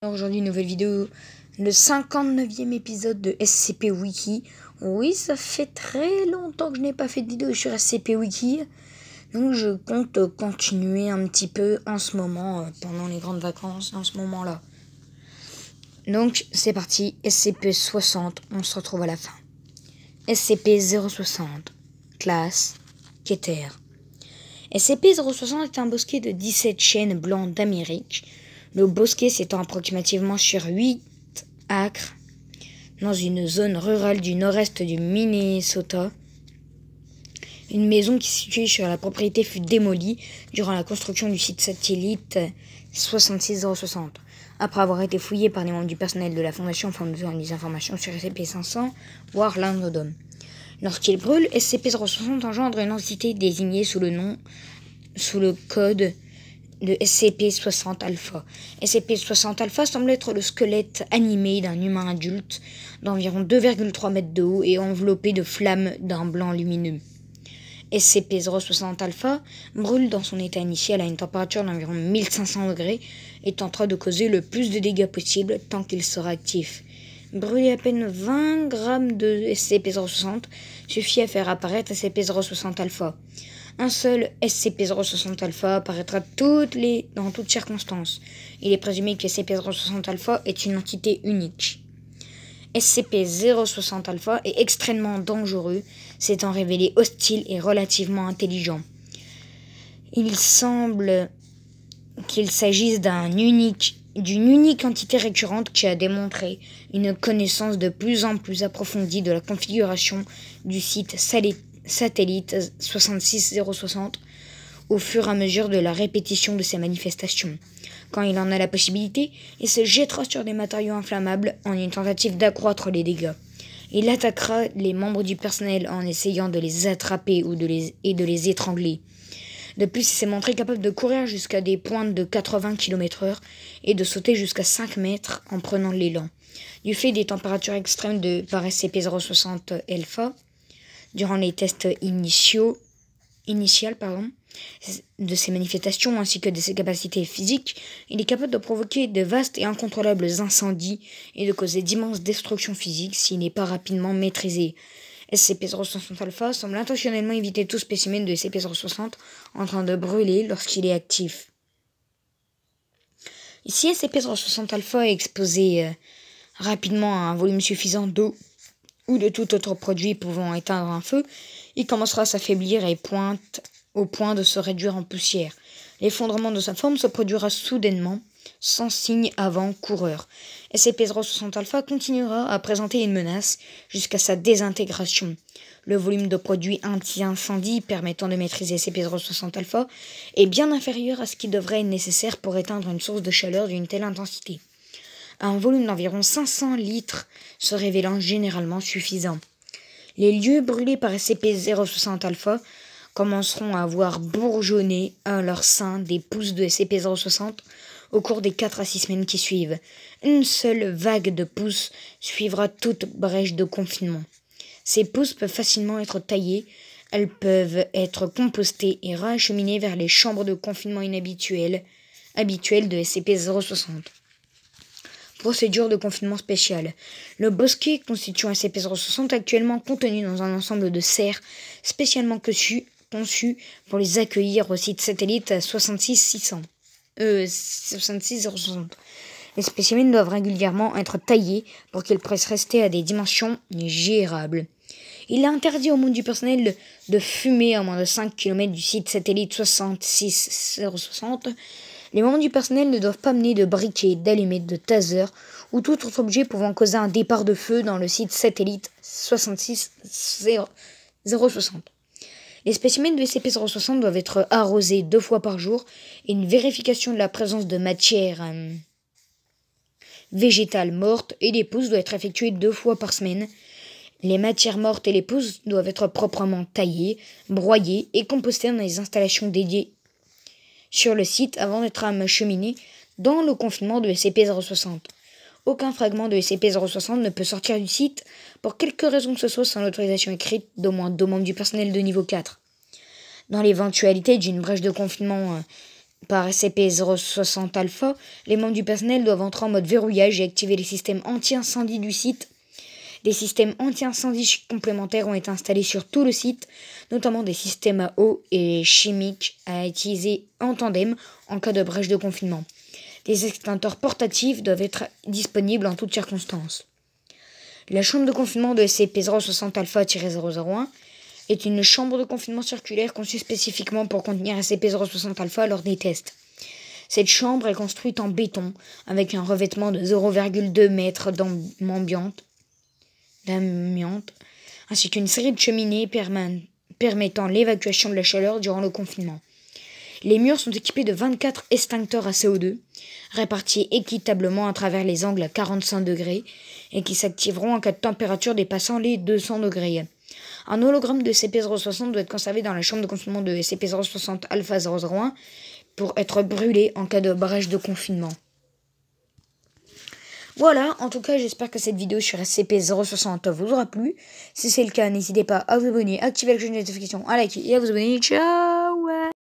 Aujourd'hui, nouvelle vidéo, le 59e épisode de SCP Wiki. Oui, ça fait très longtemps que je n'ai pas fait de vidéo sur SCP Wiki. Donc je compte continuer un petit peu en ce moment, pendant les grandes vacances, en ce moment-là. Donc c'est parti, SCP-60, on se retrouve à la fin. SCP-060, classe, Keter. SCP-060 est un bosquet de 17 chênes blancs d'Amérique. Le bosquet s'étend approximativement sur 8 acres dans une zone rurale du nord-est du Minnesota. Une maison qui est située sur la propriété fut démolie durant la construction du site satellite 66060. Après avoir été fouillée par les membres du personnel de la Fondation fournissant des informations sur SCP-500, voire l'Androdome. Lorsqu'il brûle, SCP-060 engendre une entité désignée sous le code de SCP-60-Alpha. SCP-60-Alpha semble être le squelette animé d'un humain adulte d'environ 2,3 mètres de haut et enveloppé de flammes d'un blanc lumineux. SCP-060-Alpha brûle dans son état initial à une température d'environ 1500 degrés et tentera de causer le plus de dégâts possible tant qu'il sera actif. Brûler à peine 20 grammes de SCP-060 suffit à faire apparaître SCP-060-Alpha. Un seul SCP-060-Alpha apparaîtra dans toutes circonstances. Il est présumé que SCP-060-Alpha est une entité unique. SCP-060-Alpha est extrêmement dangereux, s'étant révélé hostile et relativement intelligent. Il semble qu'il s'agisse d'une unique entité récurrente qui a démontré une connaissance de plus en plus approfondie de la configuration du site satellite 66060 au fur et à mesure de la répétition de ses manifestations. Quand il en a la possibilité, il se jettera sur des matériaux inflammables en une tentative d'accroître les dégâts. Il attaquera les membres du personnel en essayant de les attraper et de les étrangler. De plus, il s'est montré capable de courir jusqu'à des pointes de 80 km/h et de sauter jusqu'à 5 mètres en prenant l'élan. Du fait des températures extrêmes par SCP-060-Alpha, durant les tests initiales de ses manifestations ainsi que de ses capacités physiques, il est capable de provoquer de vastes et incontrôlables incendies et de causer d'immenses destructions physiques s'il n'est pas rapidement maîtrisé. SCP-060-Alpha semble intentionnellement éviter tout spécimen de SCP-060 en train de brûler lorsqu'il est actif. Si SCP-060-Alpha est exposé rapidement à un volume suffisant d'eau ou de tout autre produit pouvant éteindre un feu, il commencera à s'affaiblir au point de se réduire en poussière. L'effondrement de sa forme se produira soudainement, sans signe avant-coureur. SCP-060-Alpha continuera à présenter une menace jusqu'à sa désintégration. Le volume de produits anti-incendie permettant de maîtriser SCP-060-Alpha est bien inférieur à ce qui devrait être nécessaire pour éteindre une source de chaleur d'une telle intensité. Un volume d'environ 500 litres se révélant généralement suffisant. Les lieux brûlés par SCP-060-Alpha commenceront à voir bourgeonner à leur sein des pousses de SCP-060 au cours des 4 à 6 semaines qui suivent. Une seule vague de pousses suivra toute brèche de confinement. Ces pousses peuvent facilement être taillées, elles peuvent être compostées et racheminées vers les chambres de confinement habituelles de SCP-060. Procédure de confinement spéciale. Le bosquet constitue un SCP-060 actuellement contenu dans un ensemble de serres spécialement conçues pour les accueillir au site satellite 66060. Les spécimens doivent régulièrement être taillés pour qu'ils puissent rester à des dimensions gérables. Il est interdit aux membres du personnel de fumer à moins de 5 km du site satellite 66060. Les membres du personnel ne doivent pas mener de briquets, d'allumettes, de tasers ou tout autre objet pouvant causer un départ de feu dans le site satellite 66060. Les spécimens de SCP-060 doivent être arrosés 2 fois par jour et une vérification de la présence de matière végétale morte et les pousses doit être effectuée 2 fois par semaine. Les matières mortes et les pousses doivent être proprement taillées, broyées et compostées dans les installations dédiées sur le site avant d'être acheminées dans le confinement de SCP-060. Aucun fragment de SCP-060 ne peut sortir du site pour quelque raison que ce soit sans l'autorisation écrite d'au moins 2 membres du personnel de niveau 4. Dans l'éventualité d'une brèche de confinement par SCP-060 Alpha, les membres du personnel doivent entrer en mode verrouillage et activer les systèmes anti-incendie du site. Des systèmes anti-incendie complémentaires ont été installés sur tout le site, notamment des systèmes à eau et chimiques à utiliser en tandem en cas de brèche de confinement. Des extincteurs portatifs doivent être disponibles en toutes circonstances. La chambre de confinement de SCP-060 Alpha-001 est une chambre de confinement circulaire conçue spécifiquement pour contenir SCP-060 Alpha lors des tests. Cette chambre est construite en béton avec un revêtement de 0,2 m d'amiante, ainsi qu'une série de cheminées permettant l'évacuation de la chaleur durant le confinement. Les murs sont équipés de 24 extincteurs à CO2, répartis équitablement à travers les angles à 45 degrés et qui s'activeront en cas de température dépassant les 200 degrés. Un hologramme de SCP-060 doit être conservé dans la chambre de confinement de SCP-060 Alpha-001 pour être brûlé en cas de brèche de confinement. Voilà, en tout cas, j'espère que cette vidéo sur SCP-060 vous aura plu. Si c'est le cas, n'hésitez pas à vous abonner, activer la cloche de notification, à liker et à vous abonner. Ciao!